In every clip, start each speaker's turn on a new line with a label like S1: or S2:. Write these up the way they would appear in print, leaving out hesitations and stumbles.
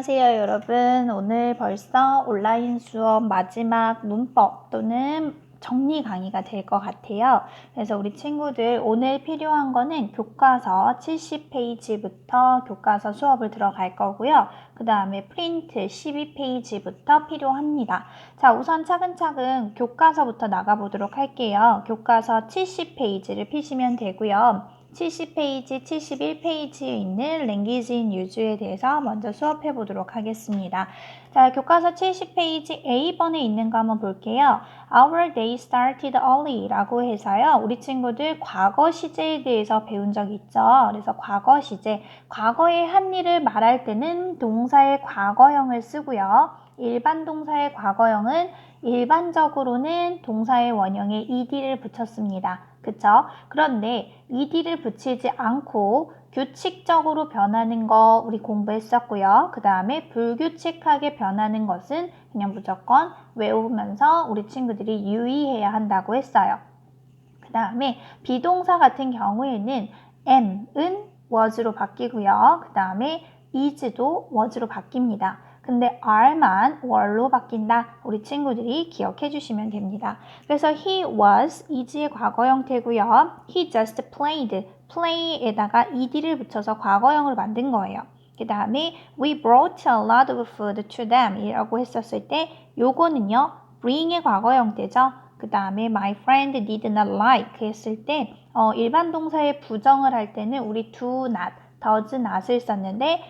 S1: 안녕하세요, 여러분. 오늘 벌써 온라인 수업 마지막 문법 또는 정리 강의가 될 것 같아요. 그래서 우리 친구들 오늘 필요한 거는 교과서 70페이지부터 교과서 수업을 들어갈 거고요. 그 다음에 프린트 12페이지부터 필요합니다. 자, 우선 차근차근 교과서부터 나가보도록 할게요. 교과서 70페이지를 피시면 되고요. 70페이지, 71페이지에 있는 랭귀지 인 유즈에 대해서 먼저 수업해 보도록 하겠습니다. 자, 교과서 70페이지 A번에 있는 거 한번 볼게요. Our day started early 라고 해서요. 우리 친구들 과거 시제에 대해서 배운 적 있죠? 그래서 과거 시제, 과거의 한 일을 말할 때는 동사의 과거형을 쓰고요. 일반 동사의 과거형은 일반적으로는 동사의 원형에 ed를 붙였습니다. 그쵸? 그런데 ed를 붙이지 않고 규칙적으로 변하는 거 우리 공부했었고요. 그 다음에 불규칙하게 변하는 것은 그냥 무조건 외우면서 우리 친구들이 유의해야 한다고 했어요. 그 다음에 비동사 같은 경우에는 am은 was로 바뀌고요. 그 다음에 is도 was로 바뀝니다. 근데 are만 were로 바뀐다. 우리 친구들이 기억해 주시면 됩니다. 그래서 he was, is의 과거 형태고요. he just played, play에다가 ed를 붙여서 과거형을 만든 거예요. 그 다음에 we brought a lot of food to them 이라고 했었을 때 요거는요. bring의 과거 형태죠. 그 다음에 my friend did not like 했을 때 일반 동사의 부정을 할 때는 우리 do not, does not을 썼는데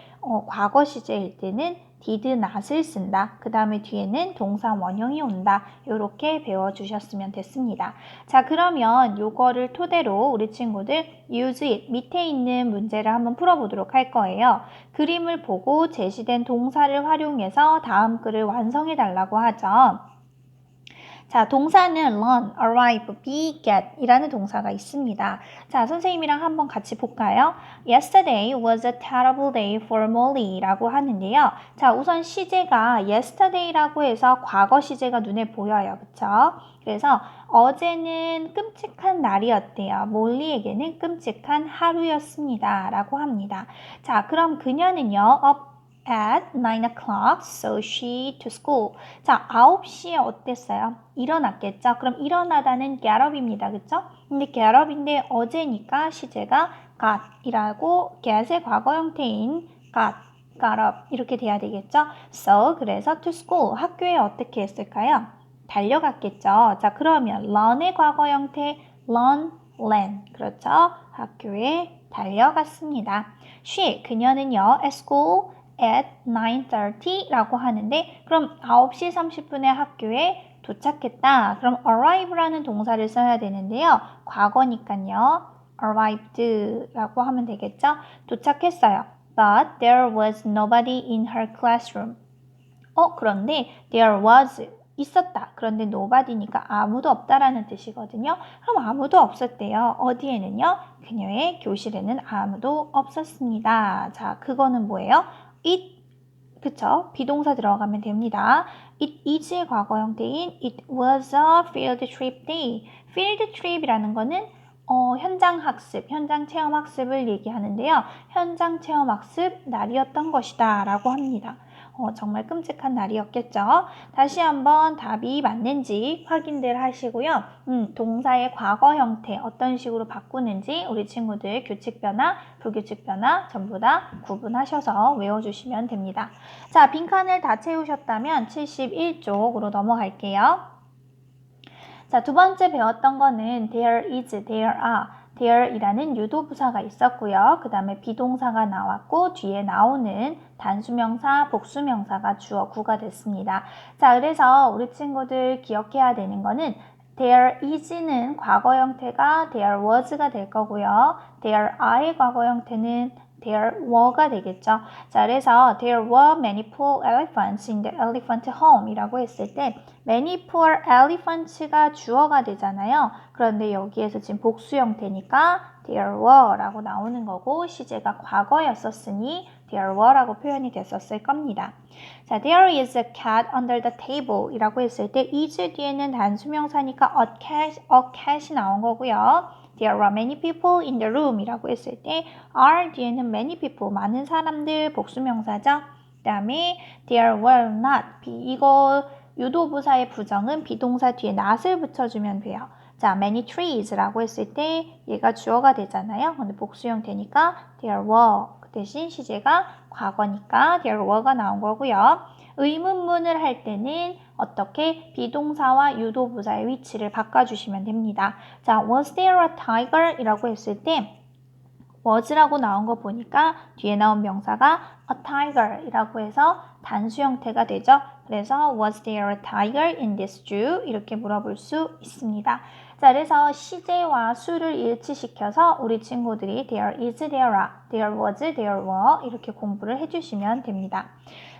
S1: 과거 시제일 때는 did not을 쓴다. 그 다음에 뒤에는 동사 원형이 온다. 이렇게 배워주셨으면 됐습니다. 자, 그러면 요거를 토대로 우리 친구들 use it 밑에 있는 문제를 한번 풀어보도록 할 거예요. 그림을 보고 제시된 동사를 활용해서 다음 글을 완성해 달라고 하죠. 자, 동사는 run, arrive, be, get 이라는 동사가 있습니다. 자, 선생님이랑 한번 같이 볼까요? Yesterday was a terrible day for Molly 라고 하는데요. 자, 우선 시제가 yesterday라고 해서 과거 시제가 눈에 보여요. 그쵸? 그래서 어제는 끔찍한 날이었대요. 몰리에게는 끔찍한 하루였습니다. 라고 합니다. 자, 그럼 그녀는요. up at 9 o'clock, so she to school. 자, 9시에 어땠어요? 일어났겠죠? 그럼 일어나다는 get up입니다. 그쵸? 근데 get up인데 어제니까 시제가 got이라고 get의 과거 형태인 got up 이렇게 돼야 되겠죠? So, 그래서 to school, 학교에 어떻게 했을까요? 달려갔겠죠? 자, 그러면 run의 과거 형태 run, ran. 그렇죠? 학교에 달려갔습니다. she, 그녀는요, at school at 9:30라고 하는데 그럼 9시 30분에 학교에 도착했다. 그럼 arrive라는 동사를 써야 되는데요. 과거니까요. arrived라고 하면 되겠죠? 도착했어요. But there was nobody in her classroom. 그런데 there was 있었다. 그런데 nobody니까 아무도 없다라는 뜻이거든요. 그럼 아무도 없었대요. 어디에는요? 그녀의 교실에는 아무도 없었습니다. 자, 그거는 뭐예요? It, 그쵸? 비동사 들어가면 됩니다. It is의 과거 형태인 It was a field trip day. field trip이라는 거는 현장 학습, 현장 체험 학습을 얘기하는데요. 현장 체험 학습 날이었던 것이다 라고 합니다. 정말 끔찍한 날이었겠죠. 다시 한번 답이 맞는지 확인들 하시고요. 동사의 과거 형태 어떤 식으로 바꾸는지 우리 친구들 규칙 변화, 불규칙 변화 전부 다 구분하셔서 외워주시면 됩니다. 자, 빈칸을 다 채우셨다면 71쪽으로 넘어갈게요. 자, 두 번째 배웠던 거는 there is, there are. there이라는 유도부사가 있었고요. 그 다음에 비동사가 나왔고 뒤에 나오는 단수명사, 복수명사가 주어 구가 됐습니다. 자, 그래서 우리 친구들 기억해야 되는 거는 there is는 과거 형태가 there was가 될 거고요. there are의 과거 형태는 there were가 되겠죠. 자, 그래서 there were many poor elephants in the elephant home 이라고 했을 때 many poor elephants가 주어가 되잖아요. 그런데 여기에서 지금 복수 형태니까 there were 라고 나오는 거고 시제가 과거였었으니 there were 라고 표현이 됐었을 겁니다. 자, there is a cat under the table 이라고 했을 때 is 뒤에는 단수명사니까 a cat이 나온 거고요. There are many people in the room 이라고 했을 때 are 뒤에는 many people, 많은 사람들 복수명사죠. 다음에 there were not. 이거 유도부사의 부정은 비동사 뒤에 not을 붙여주면 돼요. 자, many trees라고 했을 때 얘가 주어가 되잖아요. 근데 복수 형태니까 there were. 그 대신 시제가 과거니까 there were가 나온 거고요. 의문문을 할 때는 어떻게 비동사와 유도부사의 위치를 바꿔주시면 됩니다. 자, was there a tiger? 이라고 했을 때 was라고 나온 거 보니까 뒤에 나온 명사가 a tiger 이라고 해서 단수 형태가 되죠. 그래서 was there a tiger in this zoo? 이렇게 물어볼 수 있습니다. 자, 그래서 시제와 수를 일치시켜서 우리 친구들이 there is, there are, there was, there were 이렇게 공부를 해주시면 됩니다.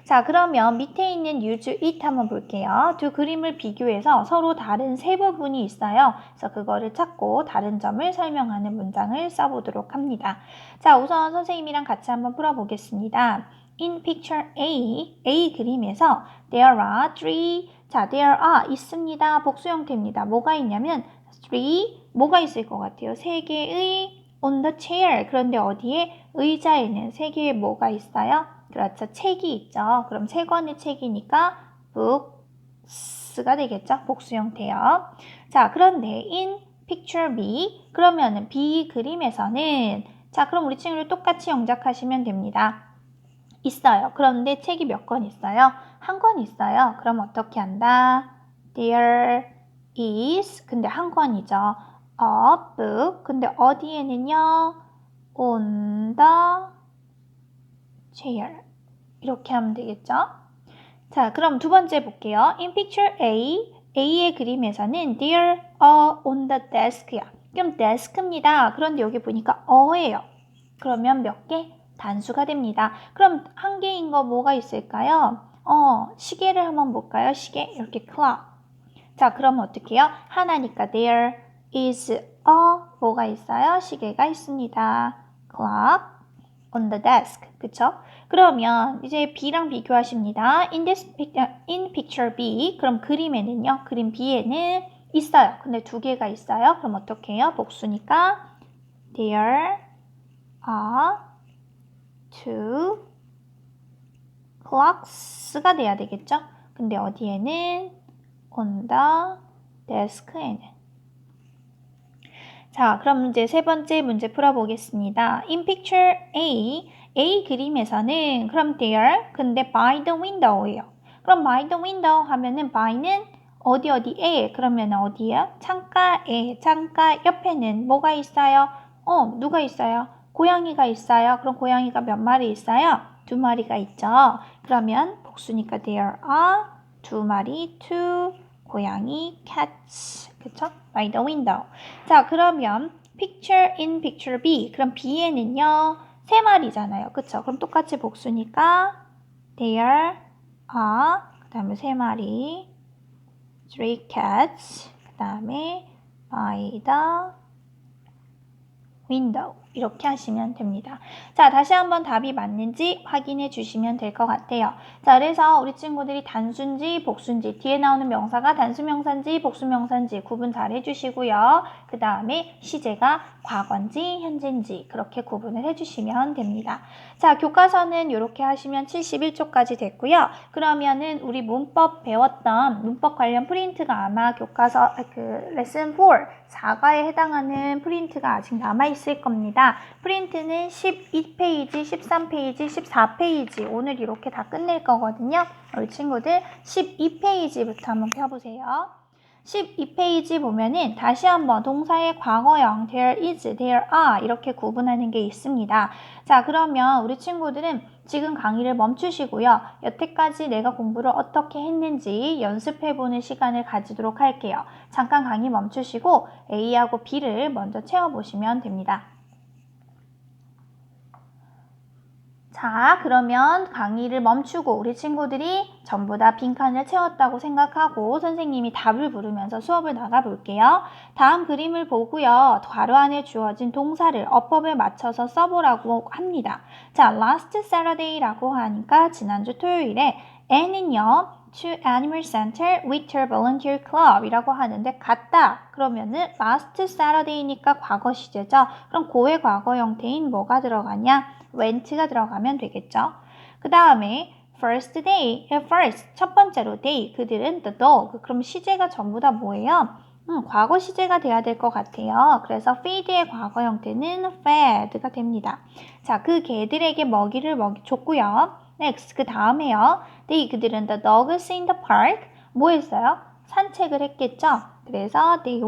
S1: 자, 그러면 밑에 있는 use it 한번 볼게요. 두 그림을 비교해서 서로 다른 세 부분이 있어요. 그래서 그거를 찾고 다른 점을 설명하는 문장을 써보도록 합니다. 자, 우선 선생님이랑 같이 한번 풀어보겠습니다. In picture A 그림에서 there are three, 자, there are 있습니다. 복수 형태입니다. 뭐가 있냐면 three, 뭐가 있을 것 같아요? 세 개의 on the chair, 그런데 어디에? 의자에는 세 개의 뭐가 있어요? 그렇죠. 책이 있죠. 그럼 세 권의 책이니까 books가 되겠죠. 복수 형태요. 자, 그런데 in picture B, 그러면은 B 그림에서는 자, 그럼 우리 친구를 똑같이 영작하시면 됩니다. 있어요. 그런데 책이 몇 권 있어요? 한 권 있어요. 그럼 어떻게 한다? There is, 근데 한 권이죠. A book, 근데 어디에는요? On the chair. 이렇게 하면 되겠죠? 자, 그럼 두 번째 볼게요. In picture A의 그림에서는 there on the desk야. 그럼 desk입니다. 그런데 여기 보니까 a예요. 그러면 몇 개? 단수가 됩니다. 그럼 한 개인 거 뭐가 있을까요? 시계를 한번 볼까요? 시계 이렇게 clock. 자, 그럼 어떻게 해요? 하나니까 there is a 뭐가 있어요? 시계가 있습니다. clock on the desk. 그쵸? 그러면 이제 B랑 비교하십니다. in picture B. 그럼 그림에는요. 그림 B에는 있어요. 근데 두 개가 있어요. 그럼 어떻게 해요? 복수니까 there are two clocks가 돼야 되겠죠? 근데 어디에는? on the desk에는. 자, 그럼 이제 세 번째 문제 풀어보겠습니다. In picture A 그림에서는 그럼 there, 근데 by the window예요. 그럼 by the window 하면은 by는 어디에? 그러면 어디예요? 창가에, 창가 옆에는 뭐가 있어요? 누가 있어요? 고양이가 있어요. 그럼 고양이가 몇 마리 있어요? 두 마리가 있죠. 그러면 복수니까 there are 두 마리, two 고양이, cats. 그쵸? by the window. 자, 그러면 in picture B. 그럼 B에는요, 세 마리잖아요. 그쵸? 그럼 똑같이 복수니까 there are, 그 다음에 세 마리, three cats, 그 다음에 by the window. 이렇게 하시면 됩니다. 자, 다시 한번 답이 맞는지 확인해 주시면 될 것 같아요. 자, 그래서 우리 친구들이 단수인지 복수인지 뒤에 나오는 명사가 단수명사인지 복수명사인지 구분 잘 해주시고요. 그 다음에 시제가 과거인지 현재인지 그렇게 구분을 해주시면 됩니다. 자, 교과서는 이렇게 하시면 71쪽까지 됐고요. 그러면은 우리 문법 배웠던 문법 관련 프린트가 아마 교과서 레슨 4 4과에 해당하는 프린트가 아직 남아있을 겁니다. 프린트는 12페이지, 13페이지, 14페이지 오늘 이렇게 다 끝낼 거거든요. 우리 친구들 12페이지부터 한번 펴보세요. 12페이지 보면은 다시 한번 동사의 과거형 there is, there are 이렇게 구분하는 게 있습니다. 자, 그러면 우리 친구들은 지금 강의를 멈추시고요. 여태까지 내가 공부를 어떻게 했는지 연습해보는 시간을 가지도록 할게요. 잠깐 강의 멈추시고 A하고 B를 먼저 채워보시면 됩니다. 자, 그러면 강의를 멈추고 우리 친구들이 전부 다 빈칸을 채웠다고 생각하고 선생님이 답을 부르면서 수업을 나가볼게요. 다음 그림을 보고요. 괄호 안에 주어진 동사를 어법에 맞춰서 써보라고 합니다. 자, last Saturday라고 하니까 지난주 토요일에 N은요. to Animal Center with her volunteer club 이라고 하는데 갔다. 그러면은 last Saturday니까 과거 시제죠. 그럼 고의 과거 형태인 뭐가 들어가냐? went가 들어가면 되겠죠. 그 다음에 first day, first 첫 번째로 day 그들은 the dog 그럼 시제가 전부 다 뭐예요? 과거 시제가 돼야 될 것 같아요. 그래서 feed의 과거 형태는 fed가 됩니다. 자, 그 개들에게 먹이를 줬고요. next 그 다음에요. they 그들은 the dogs in the park 뭐 했어요? 산책을 했겠죠. 그래서 they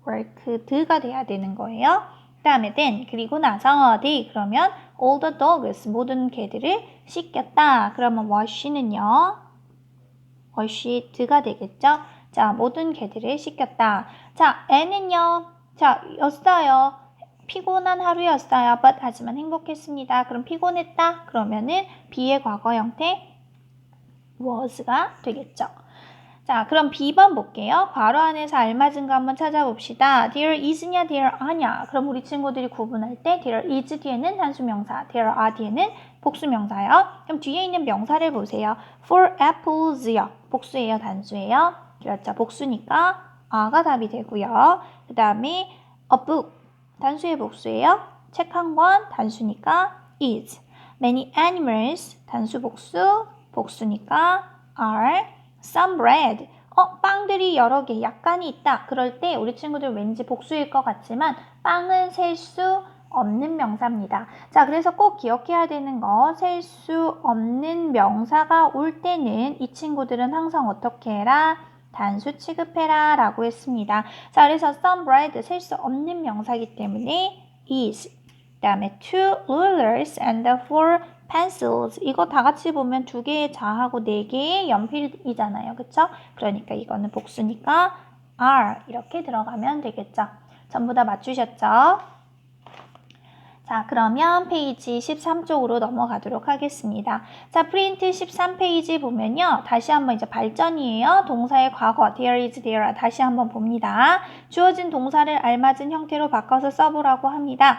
S1: worked가 돼야 되는 거예요. 그 다음에 then 그리고 나서 they 그러면 all the dogs 모든 개들을 씻겼다. 그러면 wash는요. washed가 되겠죠. 자, 모든 개들을 씻겼다. 자, N은요. 자, 였어요. 피곤한 하루였어요. but 하지만 행복했습니다. 그럼 피곤했다. 그러면은 B의 과거 형태 was가 되겠죠. 자, 그럼 B번 볼게요. 괄호 안에서 알맞은 거 한번 찾아봅시다. There is냐, there are냐. 그럼 우리 친구들이 구분할 때 there is 뒤에는 단수명사, there are 뒤에는 복수명사요. 그럼 뒤에 있는 명사를 보세요. For apples요. 복수예요, 단수예요? 그렇죠. 복수니까 a가 답이 되고요. 그 다음에 a book. 단수의 복수예요. 책 한 권, 단수니까 is. Many animals. 단수 복수, 복수니까 are. Some bread. 빵들이 여러 개, 약간이 있다. 그럴 때 우리 친구들 왠지 복수일 것 같지만 빵은 셀 수 없는 명사입니다. 자, 그래서 꼭 기억해야 되는 거, 셀 수 없는 명사가 올 때는 이 친구들은 항상 어떻게 해라? 단수 취급해라 라고 했습니다. 자, 그래서 some bread 셀 수 없는 명사이기 때문에 is. 그 다음에 two rulers and four pencils. 이거 다 같이 보면 2개의 자하고 4개의 연필이잖아요. 그쵸? 그러니까 이거는 복수니까 are 이렇게 들어가면 되겠죠. 전부 다 맞추셨죠? 자, 그러면 페이지 13쪽으로 넘어가도록 하겠습니다. 자, 프린트 13페이지 보면요. 다시 한번 이제 발전이에요. 동사의 과거, there is, there are. 다시 한번 봅니다. 주어진 동사를 알맞은 형태로 바꿔서 써보라고 합니다.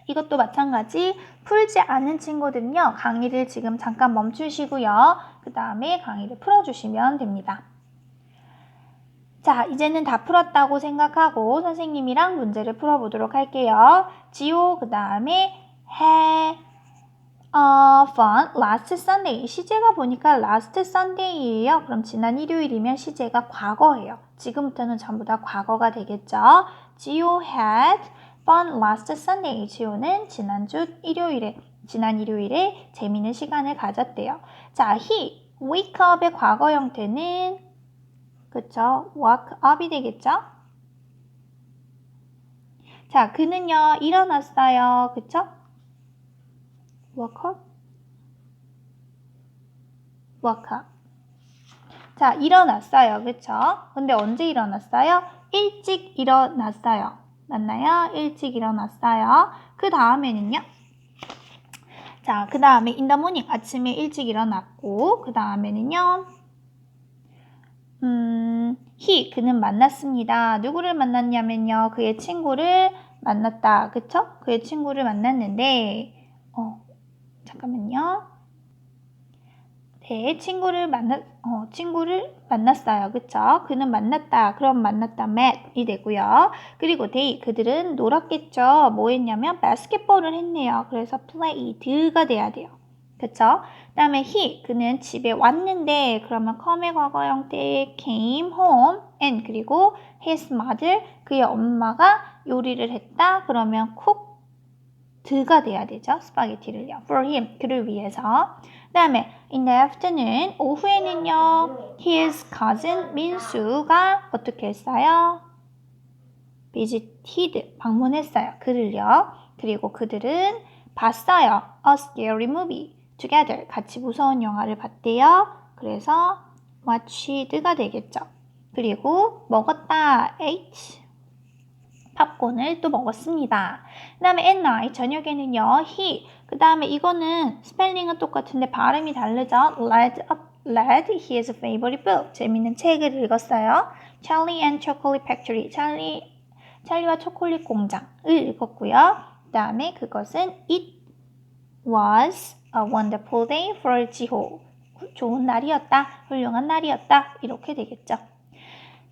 S1: 이것도 마찬가지 풀지 않은 친구들은요. 강의를 지금 잠깐 멈추시고요. 그 다음에 강의를 풀어주시면 됩니다. 자, 이제는 다 풀었다고 생각하고 선생님이랑 문제를 풀어보도록 할게요. 지호 그 다음에 had fun last Sunday. 시제가 보니까 last Sunday이에요. 그럼 지난 일요일이면 시제가 과거예요. 지금부터는 전부 다 과거가 되겠죠. 지호 had fun last Sunday. 지호는 지난 일요일에 재미있는 시간을 가졌대요. 자, he wake up의 과거 형태는 그쵸? wake up이 되겠죠? 자, 그는요 일어났어요. 그쵸? wake up? wake up. 자, 일어났어요. 그쵸? 근데 언제 일어났어요? 일찍 일어났어요. 맞나요? 일찍 일어났어요. 그 다음에는요? 자, 그 다음에 in the morning 아침에 일찍 일어났고 그 다음에는요 he 그는 만났습니다. 누구를 만났냐면요 그의 친구를 만났다. 그쵸? 그의 친구를 만났는데 잠깐만요. 네, 친구를 만났어요. 그쵸? 그는 만났다. 그럼 만났다, met이 되고요. 그리고 they, 그들은 놀았겠죠. 뭐 했냐면 바스켓볼을 했네요. 그래서 played가 돼야 돼요. 그쵸? 그 다음에 he, 그는 집에 왔는데 그러면 come의 과거 형태 came home and 그리고 his mother, 그의 엄마가 요리를 했다. 그러면 cooked가 돼야 되죠. 스파게티를요. for him, 그를 위해서. 그 다음에 in the afternoon, 오후에는요 his cousin 민수가 어떻게 했어요? visited, 방문했어요. 그를요. 그리고 그들은 봤어요. a scary movie together, 같이 무서운 영화를 봤대요. 그래서 watched가 되겠죠. 그리고 먹었다, ate, 팝콘을 또 먹었습니다. 그 다음에 at night, 저녁에는요 he, 그 다음에 이거는 스펠링은 똑같은데 발음이 다르죠. read his favorite book, 재밌는 책을 읽었어요. Charlie and Chocolate Factory, 찰리와 초콜릿 공장을 읽었고요. 그 다음에 그것은 it was a wonderful day for 지호, 좋은 날이었다, 훌륭한 날이었다, 이렇게 되겠죠.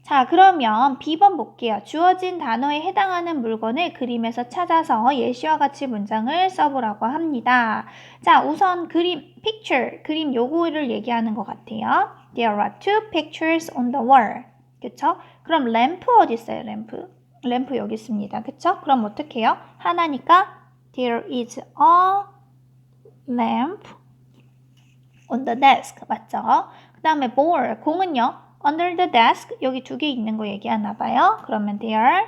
S1: 자, 그러면 B번 볼게요. 주어진 단어에 해당하는 물건을 그림에서 찾아서 예시와 같이 문장을 써보라고 합니다. 자, 우선 그림, picture, 그림 요거를 얘기하는 것 같아요. There are two pictures on the wall. 그쵸? 그럼 램프 어디 있어요, 램프? 램프 여기 있습니다. 그쵸? 그럼 어떻게 해요? 하나니까 There is a lamp on the desk. 맞죠? 그 다음에 ball, 공은요? Under the desk, 여기 두 개 있는 거 얘기하나 봐요. 그러면 there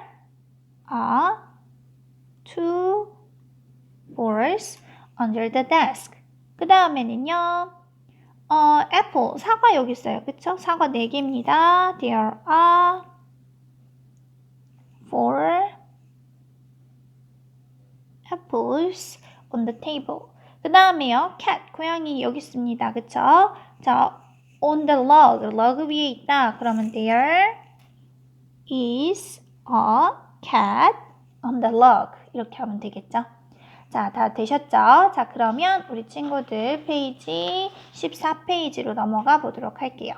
S1: are two balls under the desk. 그 다음에는요, apple, 사과 여기 있어요. 그쵸? 사과 4개입니다. There are four apples on the table. 그 다음에요, cat, 고양이 여기 있습니다. 그쵸? 자, on the log, log 위에 있다. 그러면 there is a cat on the log. 이렇게 하면 되겠죠? 자, 다 되셨죠? 자, 그러면 우리 친구들 페이지 14페이지로 넘어가 보도록 할게요.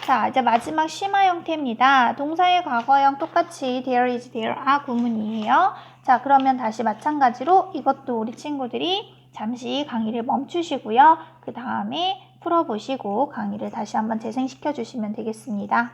S1: 자, 이제 마지막 심화 형태입니다. 동사의 과거형 똑같이 there is, there are 구문이에요. 자, 그러면 다시 마찬가지로 이것도 우리 친구들이 잠시 강의를 멈추시고요. 그 다음에 풀어보시고 강의를 다시 한번 재생시켜 주시면 되겠습니다.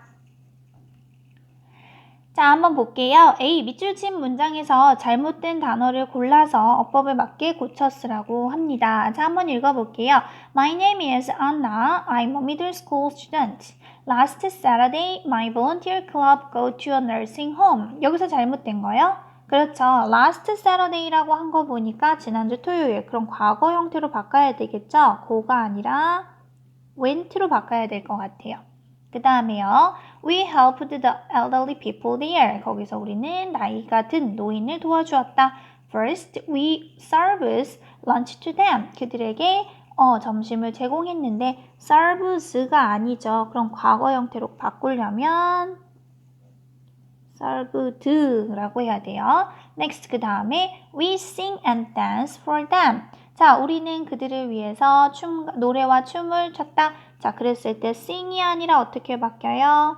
S1: 자, 한번 볼게요. A. 밑줄 친 문장에서 잘못된 단어를 골라서 어법에 맞게 고쳐 쓰라고 합니다. 자, 한번 읽어볼게요. My name is Anna. I'm a middle school student. Last Saturday, my volunteer club go to a nursing home. 여기서 잘못된 거요? 그렇죠. Last Saturday라고 한 거 보니까 지난주 토요일. 그럼 과거 형태로 바꿔야 되겠죠? go가 아니라 went로 바꿔야 될 것 같아요. 그 다음에요. We helped the elderly people there. 거기서 우리는 나이가 든 노인을 도와주었다. First, we served lunch to them. 그들에게 점심을 제공했는데 serves가 아니죠. 그럼 과거 형태로 바꾸려면 served라고 해야 돼요. Next, 그 다음에 we sing and dance for them. 자, 우리는 그들을 위해서 노래와 춤을 췄다. 자, 그랬을 때 sing이 아니라 어떻게 바뀌어요?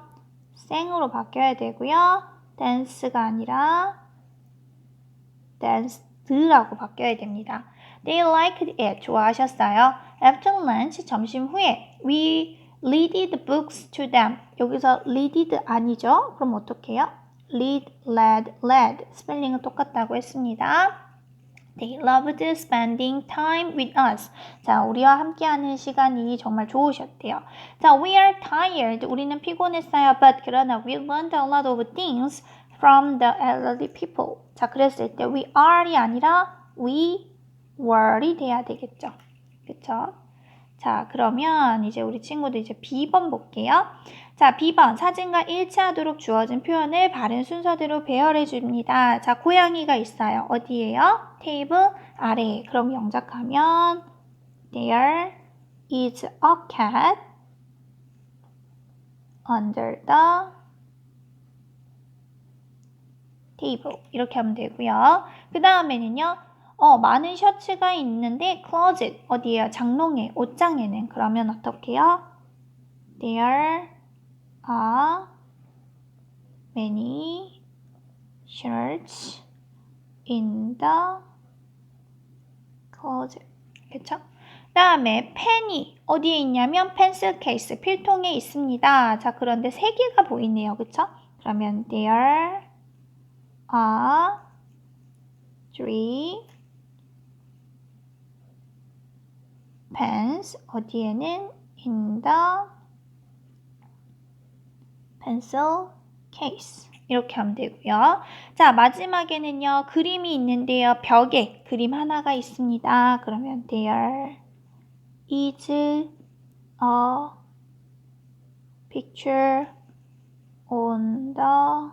S1: sing으로 바뀌어야 되고요. dance가 아니라 dance드라고 바뀌어야 됩니다. They liked it. 좋아하셨어요. After lunch, 점심 후에 we read books to them. 여기서 read 아니죠? 그럼 어떻게 해요? read, led. 스펠링은 똑같다고 했습니다. They loved spending time with us. 자, 우리와 함께하는 시간이 정말 좋으셨대요. 자, we are tired. 우리는 피곤했어요. But 그러나 we learned a lot of things from the elderly people. 자, 그랬을 때 we are이 아니라 we were이 돼야 되겠죠. 그쵸? 자, 그러면 이제 우리 친구들 이제 B번 볼게요. 자, B번 사진과 일치하도록 주어진 표현을 바른 순서대로 배열해 줍니다. 자, 고양이가 있어요. 어디예요? 테이블 아래. 그럼 영작하면 There is a cat under the table. 이렇게 하면 되고요. 그 다음에는요. 많은 셔츠가 있는데 closet 어디예요? 장롱에, 옷장에는. 그러면 어떻게 해요? There are many shirts in the closet. 그쵸? 그 다음에 펜이 어디에 있냐면 펜슬 케이스, 필통에 있습니다. 자, 그런데 3개가 보이네요. 그쵸? 그러면 there are 3 pens 어디에는 in the pencil case 이렇게 하면 되고요. 자, 마지막에는요. 그림이 있는데요. 벽에 그림 하나가 있습니다. 그러면 there is a picture on the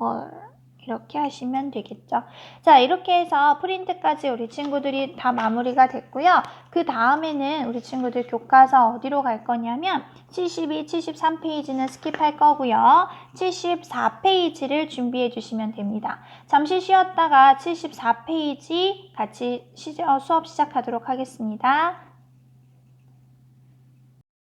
S1: wall. 이렇게 하시면 되겠죠. 자, 이렇게 해서 프린트까지 우리 친구들이 다 마무리가 됐고요. 그 다음에는 우리 친구들 교과서 어디로 갈 거냐면 72, 73페이지는 스킵할 거고요. 74페이지를 준비해 주시면 됩니다. 잠시 쉬었다가 74페이지 같이 수업 시작하도록 하겠습니다.